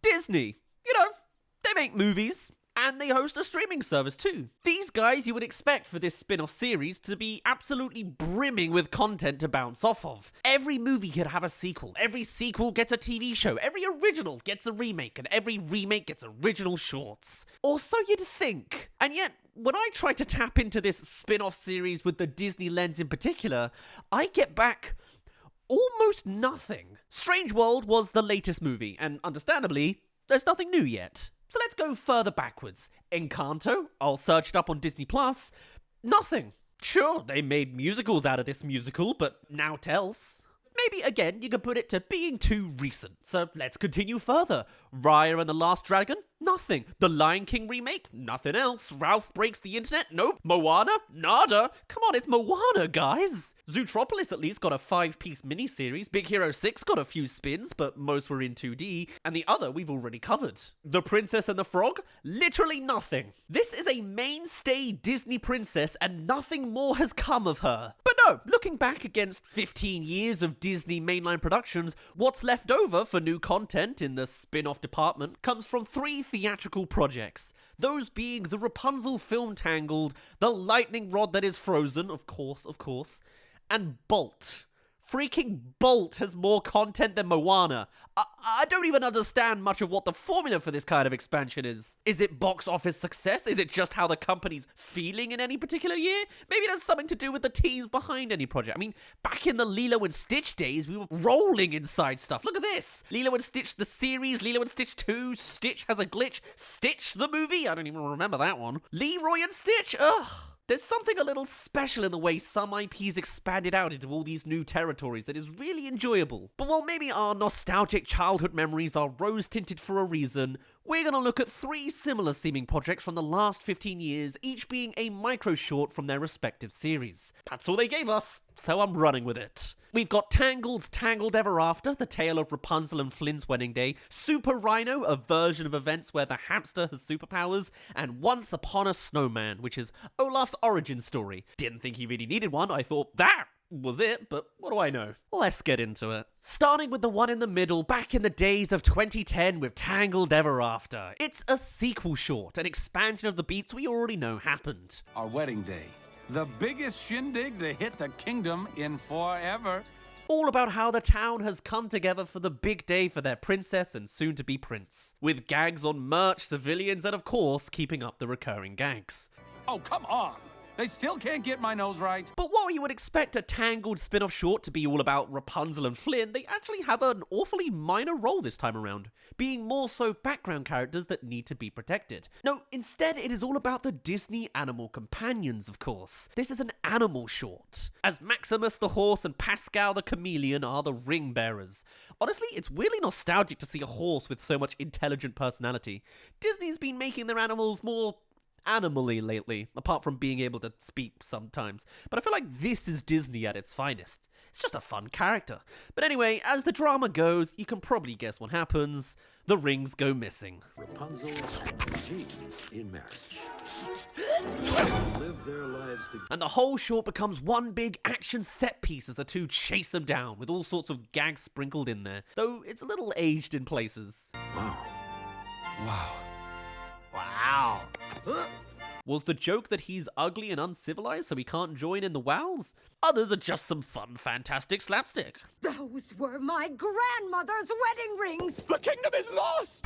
Disney. They make movies. And they host a streaming service too. These guys you would expect for this spin-off series to be absolutely brimming with content to bounce off of. Every movie could have a sequel, every sequel gets a TV show, every original gets a remake, and every remake gets original shorts. Or so you'd think. And yet, when I try to tap into this spin-off series with the Disney lens in particular, I get back almost nothing. Strange World was the latest movie, and understandably, there's nothing new yet. So let's go further backwards. Encanto, I'll search it up on Disney+. Nothing. Sure, they made musicals out of this musical, but naught else. Maybe, again, you could put it to being too recent. So let's continue further. Raya and the Last Dragon? Nothing. The Lion King remake? Nothing else. Ralph Breaks the Internet? Nope. Moana? Nada. Come on, it's Moana, guys. Zootropolis at least got a 5-piece miniseries. Big Hero 6 got a few spins, but most were in 2D. And the other we've already covered. The Princess and the Frog? Literally nothing. This is a mainstay Disney princess and nothing more has come of her. But no, looking back against 15 years of Disney mainline productions, what's left over for new content in the spin-off department comes from 3 theatrical projects. Those being the Rapunzel film Tangled, the lightning rod that is Frozen, of course, and Bolt. Freaking Bolt has more content than Moana. I don't even understand much of what the formula for this kind of expansion is. Is it box office success? Is it just how the company's feeling in any particular year? Maybe it has something to do with the teams behind any project. I mean, back in the Lilo and Stitch days, we were rolling inside stuff. Look at this. Lilo and Stitch the series, Lilo and Stitch 2, Stitch has a glitch, Stitch the movie, I don't even remember that one. Leroy and Stitch, ugh. There's something a little special in the way some IPs expanded out into all these new territories that is really enjoyable. But while maybe our nostalgic childhood memories are rose-tinted for a reason, we're going to look at 3 similar seeming projects from the last 15 years, each being a micro-short from their respective series. That's all they gave us, so I'm running with it. We've got Tangled's Tangled Ever After, the tale of Rapunzel and Flynn's wedding day, Super Rhino, a version of events where the hamster has superpowers, and Once Upon a Snowman, which is Olaf's origin story. Didn't think he really needed one, I thought that was it, but what do I know? Let's get into it. Starting with the one in the middle, back in the days of 2010 with Tangled Ever After. It's a sequel short, an expansion of the beats we already know happened. Our wedding day. The biggest shindig to hit the kingdom in forever. All about how the town has come together for the big day for their princess and soon-to-be prince. With gags on merch, civilians, and of course, keeping up the recurring gags. Oh, come on! They still can't get my nose right. But while you would expect a Tangled spin-off short to be all about Rapunzel and Flynn, they actually have an awfully minor role this time around, being more so background characters that need to be protected. No, instead it is all about the Disney animal companions, of course. This is an animal short, as Maximus the horse and Pascal the chameleon are the ring bearers. Honestly, it's weirdly nostalgic to see a horse with so much intelligent personality. Disney's been making their animals more animally lately, apart from being able to speak sometimes. But I feel like this is Disney at its finest. It's just a fun character. But anyway, as the drama goes, you can probably guess what happens. The rings go missing. Rapunzel and Jean in marriage. Live their lives together. And the whole short becomes one big action set piece as the two chase them down, with all sorts of gags sprinkled in there. Though it's a little aged in places. Wow. Wow. Wow. Was the joke that he's ugly and uncivilized so he can't join in the wows? Others are just some fun, fantastic slapstick. Those were my grandmother's wedding rings! The kingdom is lost!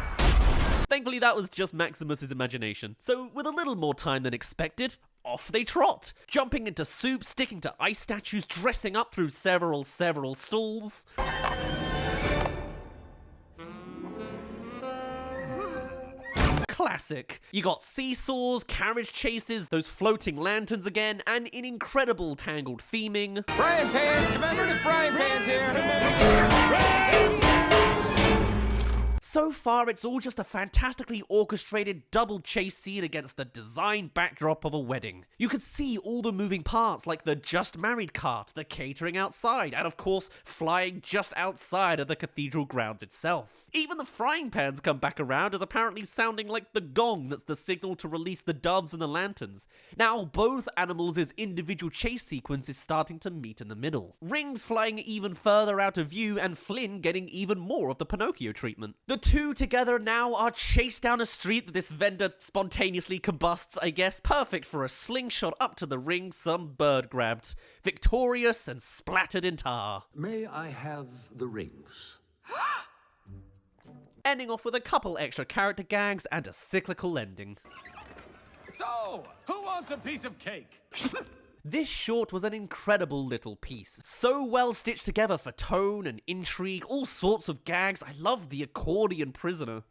Thankfully, that was just Maximus's imagination. So, with a little more time than expected, off they trot. Jumping into soup, sticking to ice statues, dressing up through several stalls. Classic. You got seesaws, carriage chases, those floating lanterns again, and an incredible Tangled theming. Frying pans! Commemorative frying pans here! So far, it's all just a fantastically orchestrated double chase scene against the design backdrop of a wedding. You could see all the moving parts like the just married cart, the catering outside, and of course, flying just outside of the cathedral grounds itself. Even the frying pans come back around as apparently sounding like the gong that's the signal to release the doves and the lanterns. Now, both animals' individual chase sequence is starting to meet in the middle. Rings flying even further out of view and Flynn getting even more of the Pinocchio treatment. The two together now are chased down a street that this vendor spontaneously combusts, I guess. Perfect for a slingshot up to the ring, some bird grabbed. Victorious and splattered in tar. May I have the rings? Ending off with a couple extra character gags and a cyclical ending. So, who wants a piece of cake? This short was an incredible little piece. So well stitched together for tone and intrigue, all sorts of gags. I love the accordion prisoner.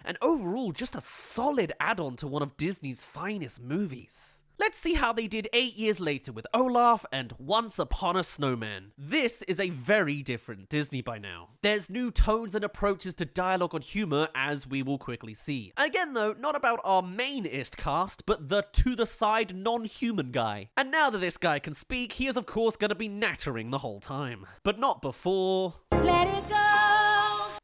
And overall, just a solid add-on to one of Disney's finest movies. Let's see how they did 8 years later with Olaf and Once Upon a Snowman. This is a very different Disney by now. There's new tones and approaches to dialogue and humor, as we will quickly see. Again though, not about our main-ist cast, but the to-the-side non-human guy. And now that this guy can speak, he is of course going to be nattering the whole time. But not before... Let it go!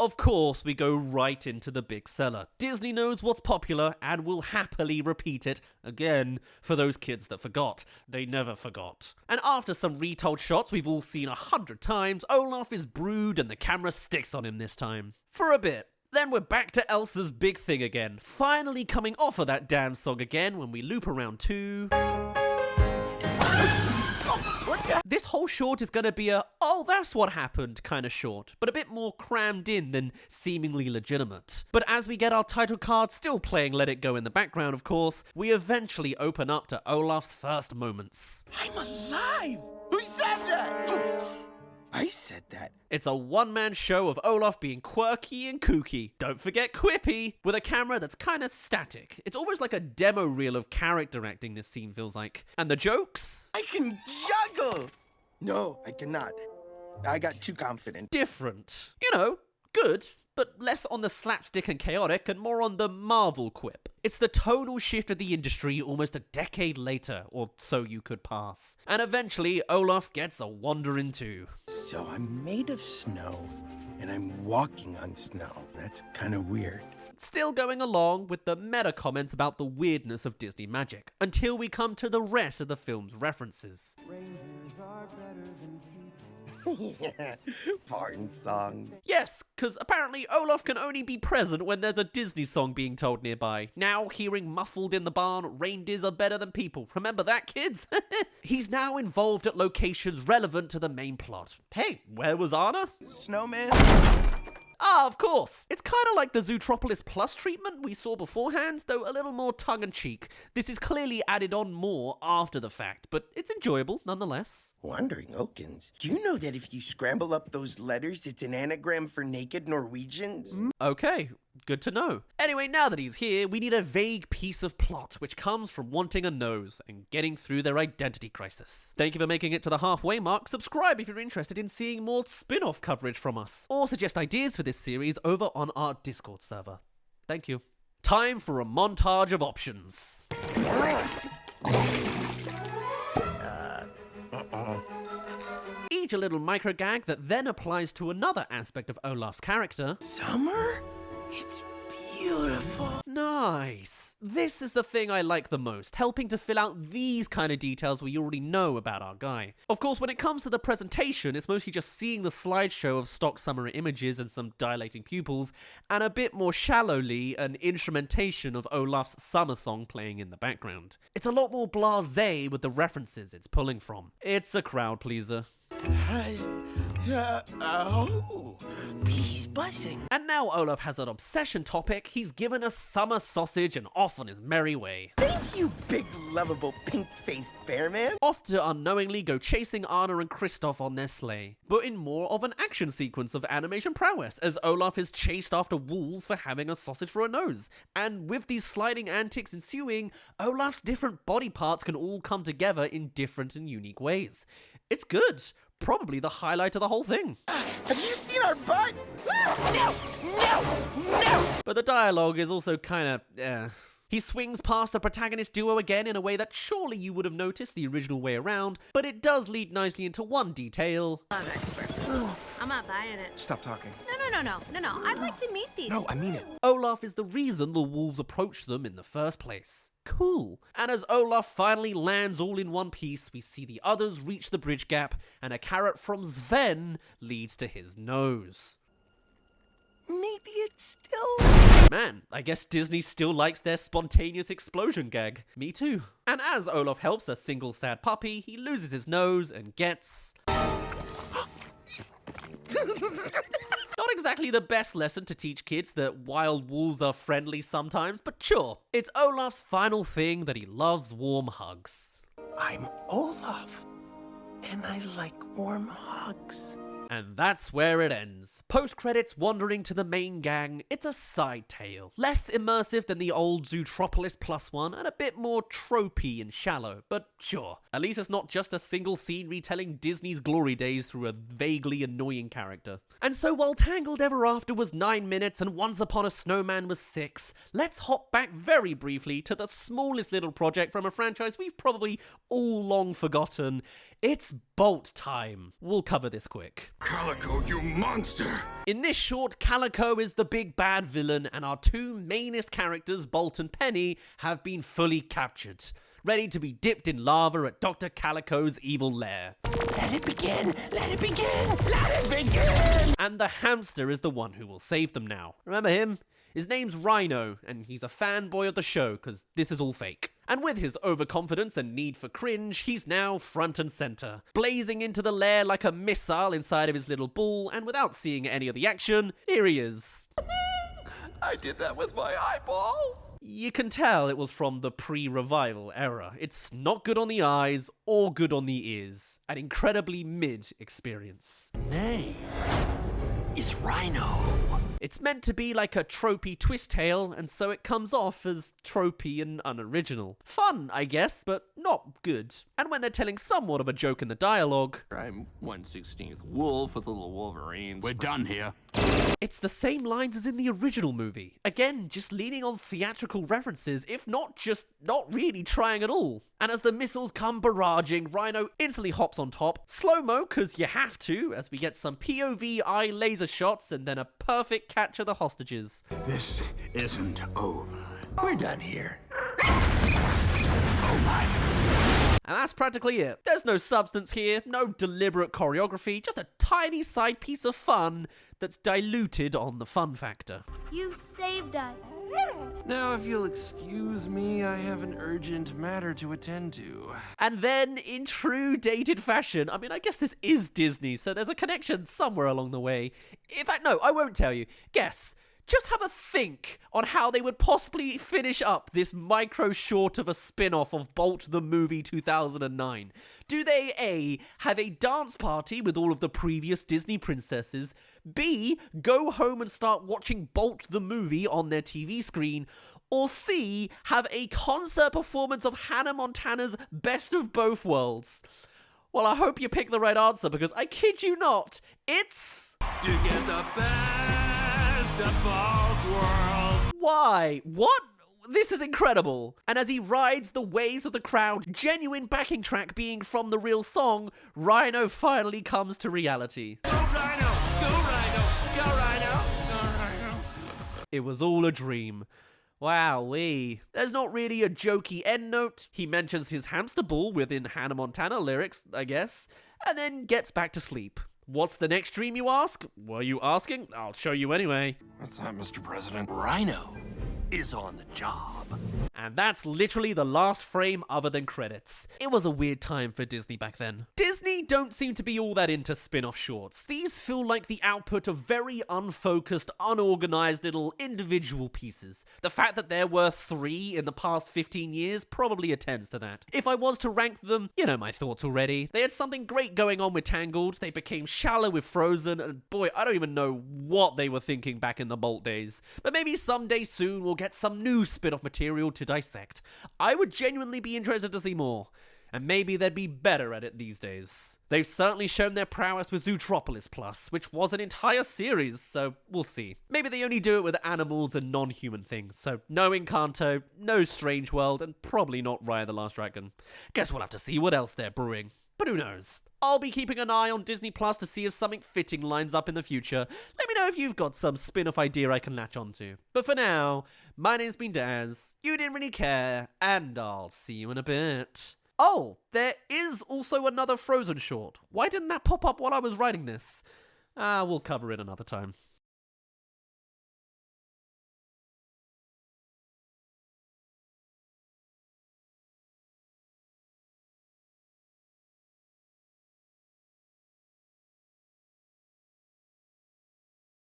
Of course, we go right into the big seller. Disney knows what's popular and will happily repeat it again for those kids that forgot. They never forgot. And after some retold shots we've all seen 100 times, Olaf is brewed and the camera sticks on him this time. For a bit. Then we're back to Elsa's big thing again, finally coming off of that damn song again when we loop around to... This whole short is going to be a, oh, that's what happened kind of short, but a bit more crammed in than seemingly legitimate. But as we get our title card still playing Let It Go in the background, of course, we eventually open up to Olaf's first moments. I'm alive! Who said that? I said that. It's a one-man show of Olaf being quirky and kooky. Don't forget quippy, with a camera that's kind of static. It's almost like a demo reel of character acting this scene feels like. And the jokes? I can juggle! No, I cannot. I got too confident. Different. You know, good, but less on the slapstick and chaotic and more on the Marvel quip. It's the tonal shift of the industry almost a decade later, or so you could pass. And eventually, Olaf gets a wandering too. So I'm made of snow, and I'm walking on snow. That's kind of weird. Still going along with the meta comments about the weirdness of Disney magic, until we come to the rest of the film's references. Yeah, porn songs. Yes, because apparently Olaf can only be present when there's a Disney song being told nearby. Now, hearing muffled in the barn, reindeers are better than people. Remember that, kids? He's now involved at locations relevant to the main plot. Hey, where was Anna? Snowman? Ah, of course. It's kind of like the Zootropolis Plus treatment we saw beforehand, though a little more tongue-in-cheek. This is clearly added on more after the fact, but it's enjoyable nonetheless. Wandering Okins. Do you know that if you scramble up those letters, it's an anagram for naked Norwegians? Okay, good to know. Anyway, now that he's here, we need a vague piece of plot, which comes from wanting a nose and getting through their identity crisis. Thank you for making it to the halfway mark. Subscribe if you're interested in seeing more spin-off coverage from us, or suggest ideas for this series over on our Discord server. Thank you. Time for a montage of options. Each a little micro gag that then applies to another aspect of Olaf's character. Summer? It's beautiful. Nice. This is the thing I like the most, helping to fill out these kind of details we already know about our guy. Of course, when it comes to the presentation, it's mostly just seeing the slideshow of stock summer images and some dilating pupils, and a bit more shallowly, an instrumentation of Olaf's summer song playing in the background. It's a lot more blasé with the references it's pulling from. It's a crowd pleaser. Oh, bees buzzing. And now Olaf has an obsession topic. He's given us summer sausage and off on his merry way. Thank you, big, lovable, pink-faced bear man. Off to unknowingly go chasing Anna and Kristoff on their sleigh, but in more of an action sequence of animation prowess, as Olaf is chased after wolves for having a sausage for a nose. And with these sliding antics ensuing, Olaf's different body parts can all come together in different and unique ways. It's good. Probably the highlight of the whole thing. Have you seen our butt? No! No! No! But the dialogue is also kind of, He swings past the protagonist duo again in a way that surely you would have noticed the original way around, but it does lead nicely into one detail. Love experts. I'm not buying it. Stop talking. No. I'd like to meet these. No, I mean it. Olaf is the reason the wolves approached them in the first place. Cool. And as Olaf finally lands all in one piece, we see the others reach the bridge gap, and a carrot from Sven leads to his nose. Maybe it's still... Man, I guess Disney still likes their spontaneous explosion gag. Me too. And as Olaf helps a single sad puppy, he loses his nose and gets... Not exactly the best lesson to teach kids that wild wolves are friendly sometimes, but sure. It's Olaf's final thing that he loves warm hugs. I'm Olaf, and I like warm hugs. And that's where it ends. Post-credits wandering to the main gang, it's a side tale. Less immersive than the old Zootropolis Plus one, and a bit more tropey and shallow. But sure, at least it's not just a single scene retelling Disney's glory days through a vaguely annoying character. And so while Tangled Ever After was 9 minutes and Once Upon a Snowman was 6, let's hop back very briefly to the smallest little project from a franchise we've probably all long forgotten. It's Bolt time. We'll cover this quick. Calico, you monster! In this short, Calico is the big bad villain, and our two mainest characters, Bolt and Penny, have been fully captured, ready to be dipped in lava at Dr. Calico's evil lair. Let it begin! Let it begin! Let it begin! And the hamster is the one who will save them now. Remember him? His name's Rhino, and he's a fanboy of the show, because this is all fake. And with his overconfidence and need for cringe, he's now front and center, blazing into the lair like a missile inside of his little ball, and without seeing any of the action, here he is. I did that with my eyeballs! You can tell it was from the pre-revival era. It's not good on the eyes or good on the ears. An incredibly mid experience. Nay, it's Rhino. It's meant to be like a tropey twist tale, and so it comes off as tropey and unoriginal. Fun, I guess, but not good. And when they're telling somewhat of a joke in the dialogue, I'm 1/16th wolf with little wolverines. We're done here. it's the same lines as in the original movie. Again, just leaning on theatrical references, if not just not really trying at all. And as the missiles come barraging, Rhino instantly hops on top. Slow-mo, because you have to, as we get some POV eye laser shots and then a perfect catch of the hostages. This isn't over. We're done here. And that's practically it. There's no substance here, no deliberate choreography, just a tiny side piece of fun that's diluted on the fun factor. You saved us. Now, if you'll excuse me, I have an urgent matter to attend to. And then, in true dated fashion, I mean, I guess this is Disney, so there's a connection somewhere along the way. In fact, no, I won't tell you. Guess. Just have a think on how they would possibly finish up this micro short of a spin-off of Bolt the Movie 2009. Do they A, have a dance party with all of the previous Disney princesses, B, go home and start watching Bolt the Movie on their TV screen, or C, have a concert performance of Hannah Montana's Best of Both Worlds? Well, I hope you pick the right answer, because I kid you not, it's... You get the best of both worlds. Why? What? This is incredible. And as he rides the waves of the crowd, genuine backing track being from the real song, Rhino finally comes to reality. Go Rhino! Go Rhino! Go Rhino! Go Rhino! It was all a dream. Wowee. There's not really a jokey end note. He mentions his hamster ball within Hannah Montana lyrics, I guess, and then gets back to sleep. What's the next dream, you ask? Were you asking? I'll show you anyway. What's that, Mr. President? Rhino is on the job. And that's literally the last frame other than credits. It was a weird time for Disney back then. Disney don't seem to be all that into spin-off shorts. These feel like the output of very unfocused, unorganized little individual pieces. The fact that there were 3 in the past 15 years probably attends to that. If I was to rank them, you know my thoughts already. They had something great going on with Tangled, they became shallow with Frozen, and boy, I don't even know what they were thinking back in the Bolt days. But maybe someday soon we'll get some new spin-off material to dissect. I would genuinely be interested to see more. And maybe they'd be better at it these days. They've certainly shown their prowess with Zootropolis Plus, which was an entire series, so we'll see. Maybe they only do it with animals and non-human things, so no Encanto, no Strange World, and probably not Raya the Last Dragon. Guess we'll have to see what else they're brewing. But who knows? I'll be keeping an eye on Disney Plus to see if something fitting lines up in the future. Let me know if you've got some spin-off idea I can latch onto. But for now, my name's been Daz, you didn't really care, and I'll see you in a bit. Oh, there is also another Frozen short. Why didn't that pop up while I was writing this? We'll cover it another time.